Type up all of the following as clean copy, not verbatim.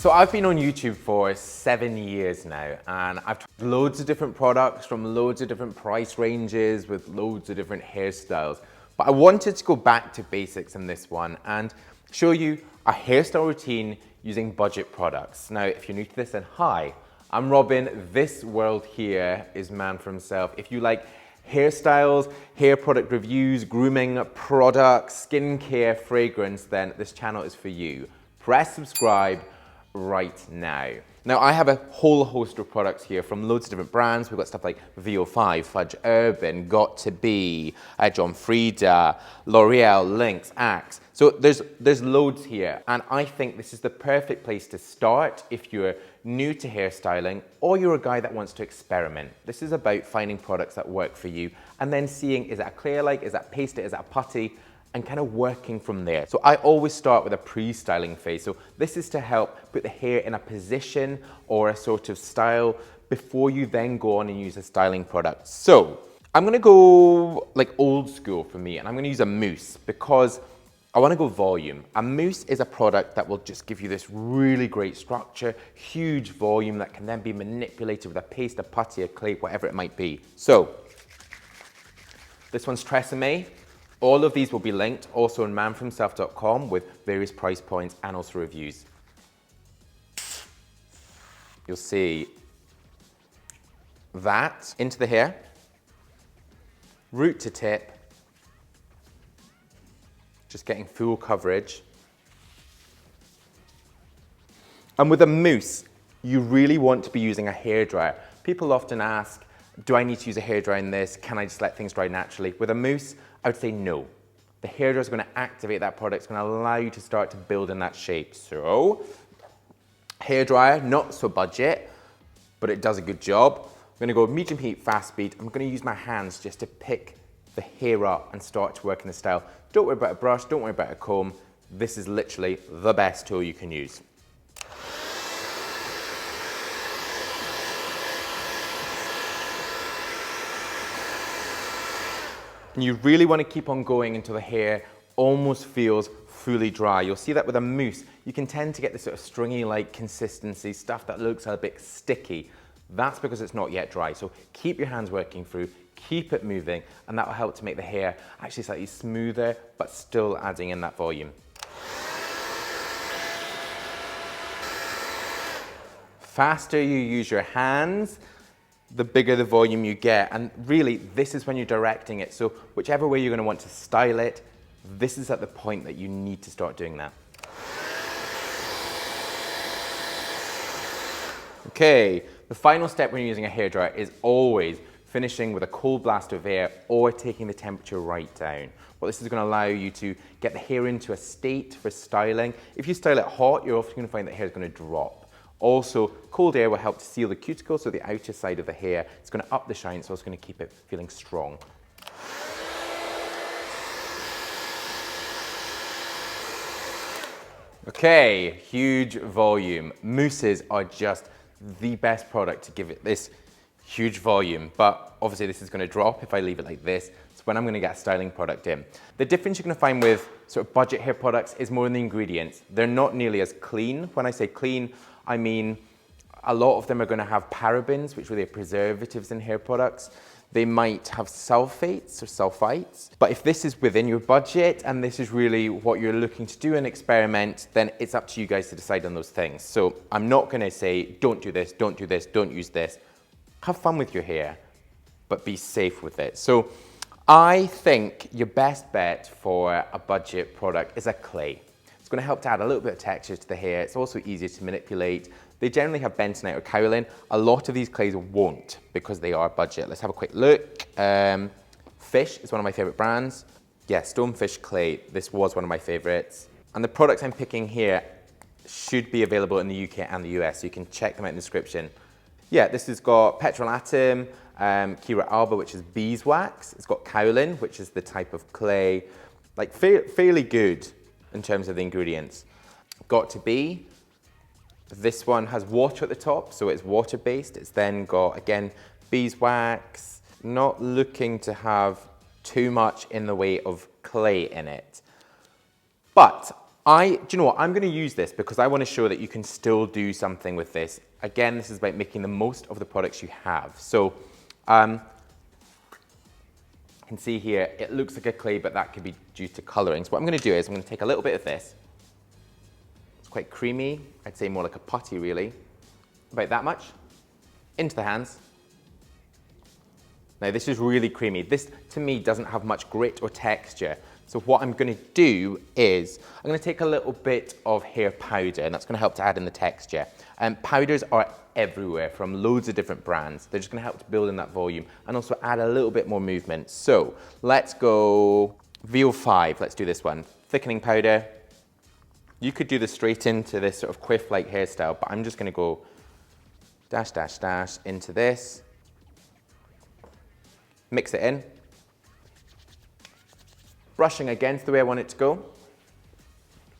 So I've been on YouTube for 7 years now, and I've tried loads of different products from loads of different price ranges with loads of different hairstyles. But I wanted to go back to basics in this one and show you a hairstyle routine using budget products. Now, if you're new to this, then hi, I'm Robin. This world here is man for himself. If you like hairstyles, hair product reviews, grooming products, skincare, fragrance, then this channel is for you. Press subscribe right now. Now, I have a whole host of products here from loads of different brands. We've got stuff like VO5, Fudge Urban, Got To Be, John Frieda, L'Oreal, Lynx, Axe. So there's loads here, and I think this is the perfect place to start if you're new to hairstyling or you're a guy that wants to experiment. This is about finding products that work for you and then seeing, is that clear-like, is that pasted, is that putty, and kind of working from there. So I always start with a pre-styling phase. So this is to help put the hair in a position or a sort of style before you then go on and use a styling product. So I'm gonna go like old school for me, and I'm gonna use a mousse because I wanna go volume. A mousse is a product that will just give you this really great structure, huge volume that can then be manipulated with a paste, a putty, a clay, whatever it might be. So this one's Tresemme. All of these will be linked also on manforhimself.com with various price points and also reviews. You'll see that into the hair, root to tip, just getting full coverage. And with a mousse, you really want to be using a hairdryer. People often ask, do I need to use a hairdryer in this? Can I just let things dry naturally? With a mousse, I would say no. The hairdryer is going to activate that product. It's going to allow you to start to build in that shape. So, hairdryer, not so budget, but it does a good job. I'm going to go medium heat, fast speed. I'm going to use my hands just to pick the hair up and start to work in the style. Don't worry about a brush, don't worry about a comb. This is literally the best tool you can use. And you really want to keep on going until the hair almost feels fully dry. You'll see that with a mousse, you can tend to get this sort of stringy-like consistency, stuff that looks a bit sticky. That's because it's not yet dry. So keep your hands working through, keep it moving, and that will help to make the hair actually slightly smoother, but still adding in that volume. Faster you use your hands, the bigger the volume you get. And really, this is when you're directing it. So whichever way you're going to want to style it, this is at the point that you need to start doing that. Okay, the final step when you're using a hairdryer is always finishing with a cold blast of air or taking the temperature right down. Well, this is going to allow you to get the hair into a state for styling. If you style it hot, you're often going to find that hair is going to drop. Also, cold air will help to seal the cuticle, so the outer side of the hair. It's going to up the shine, so it's going to keep it feeling strong. Okay, huge volume. Mousses are just the best product to give it this huge volume, but obviously this is going to drop if I leave it like this. It's when I'm going to get a styling product in. The difference you're going to find with sort of budget hair products is more in the ingredients. They're not nearly as clean. When I say clean, I mean a lot of them are going to have parabens, which really are preservatives in hair products. They might have sulfates or sulfites. But if this is within your budget and this is really what you're looking to do and experiment, then it's up to you guys to decide on those things. So I'm not going to say, don't do this, don't do this, don't use this. Have fun with your hair, but be safe with it. So I think your best bet for a budget product is a clay. It's going to help to add a little bit of texture to the hair. It's also easier to manipulate. They generally have bentonite or kaolin. A lot of these clays won't because they are budget. Let's have a quick look. Fish is one of my favorite brands. Yeah, Stonefish Clay. This was one of my favorites. And the products I'm picking here should be available in the UK and the US, so you can check them out in the description. Yeah, this has got petrolatum, Kira alba, which is beeswax. It's got kaolin, which is the type of clay, like fairly good in terms of the ingredients. Got To Be. This one has water at the top, so it's water-based. It's then got, again, beeswax. Not looking to have too much in the way of clay in it. But Do you know what? I'm going to use this because I want to show that you can still do something with this. Again, this is about making the most of the products you have. So, you can see here, it looks like a clay, but that could be due to colorings. What I'm going to do is I'm going to take a little bit of this. It's quite creamy. I'd say more like a putty, really. About that much. Into the hands. Now, this is really creamy. This, to me, doesn't have much grit or texture. So what I'm going to do is I'm going to take a little bit of hair powder, and that's going to help to add in the texture. Powders are everywhere from loads of different brands. They're just going to help to build in that volume and also add a little bit more movement. So let's go VO5. Let's do this one. Thickening powder. You could do this straight into this sort of quiff-like hairstyle, but I'm just going to go dash, dash, dash into this. Mix it in. Brushing against the way I want it to go.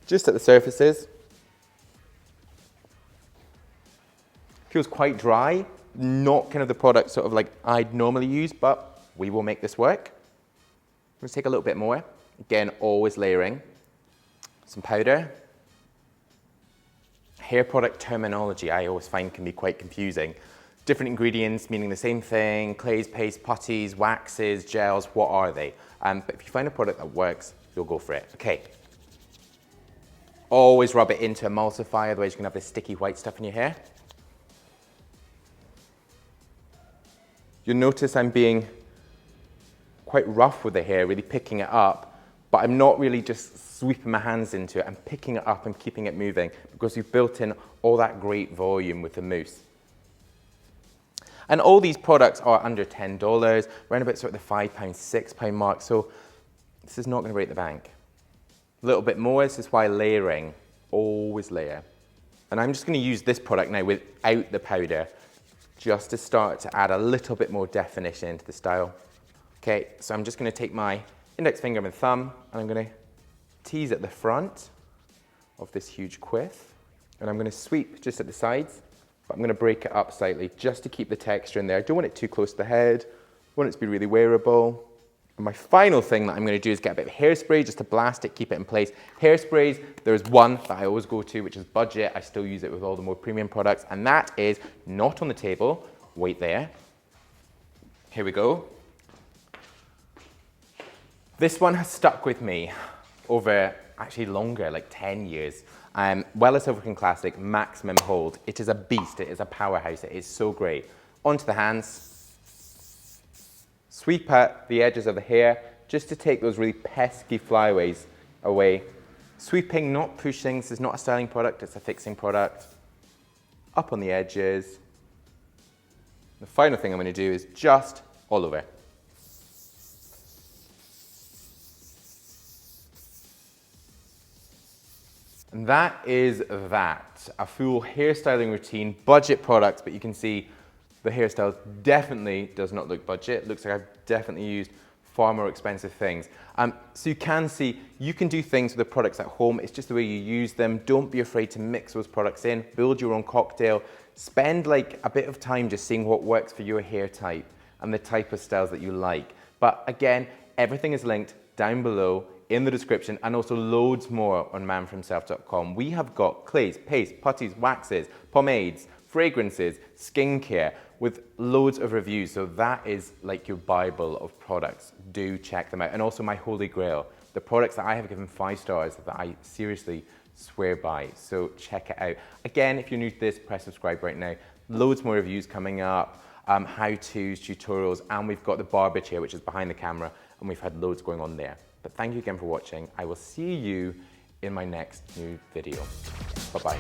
Just at the surfaces. Feels quite dry. Not kind of the product sort of like I'd normally use, but we will make this work. Let's take a little bit more. Again, always layering. Some powder. Hair product terminology I always find can be quite confusing. Different ingredients meaning the same thing, clays, paste, putties, waxes, gels, what are they? But if you find a product that works, you'll go for it. Okay. Always rub it into emulsify, otherwise you can have this sticky white stuff in your hair. You'll notice I'm being quite rough with the hair, really picking it up, but I'm not really just sweeping my hands into it. I'm picking it up and keeping it moving because we've built in all that great volume with the mousse. And all these products are under $10, around about sort of the £5, £6 mark, so this is not going to break the bank. A little bit more, this is why layering, always layer. And I'm just going to use this product now without the powder, just to start to add a little bit more definition into the style. Okay, so I'm just going to take my index finger and thumb, and I'm going to tease at the front of this huge quiff, and I'm going to sweep just at the sides. But I'm going to break it up slightly just to keep the texture in there. I don't want it too close to the head. I want it to be really wearable. And my final thing that I'm going to do is get a bit of hairspray just to blast it, keep it in place. Hairsprays, there's one that I always go to, which is Budget. I still use it with all the more premium products. And that is not on the table. Wait there. Here we go. This one has stuck with me over actually longer, like 10 years. Wella Silverton Classic Maximum Hold. It is a beast, it is a powerhouse, it is so great. Onto the hands. Sweep at the edges of the hair just to take those really pesky flyaways away. Sweeping, not pushing. This is not a styling product, it's a fixing product. Up on the edges. The final thing I'm going to do is just all over. And that is that. A full hairstyling routine, budget products, but you can see the hairstyle definitely does not look budget. It looks like I've definitely used far more expensive things. So you can see, you can do things with the products at home. It's just the way you use them. Don't be afraid to mix those products in, build your own cocktail. Spend like a bit of time just seeing what works for your hair type and the type of styles that you like. But again, everything is linked down below in the description, and also loads more on manforhimself.com. We have got clays, paste, putties, waxes, pomades, fragrances, skincare, with loads of reviews. So that is like your Bible of products. Do check them out. And also my holy grail, the products that I have given 5 stars that I seriously swear by. So check it out. Again, if you're new to this, press subscribe right now. Loads more reviews coming up, how-tos, tutorials, and we've got the barber chair, which is behind the camera, and we've had loads going on there. But thank you again for watching. I will see you in my next new video. Bye-bye.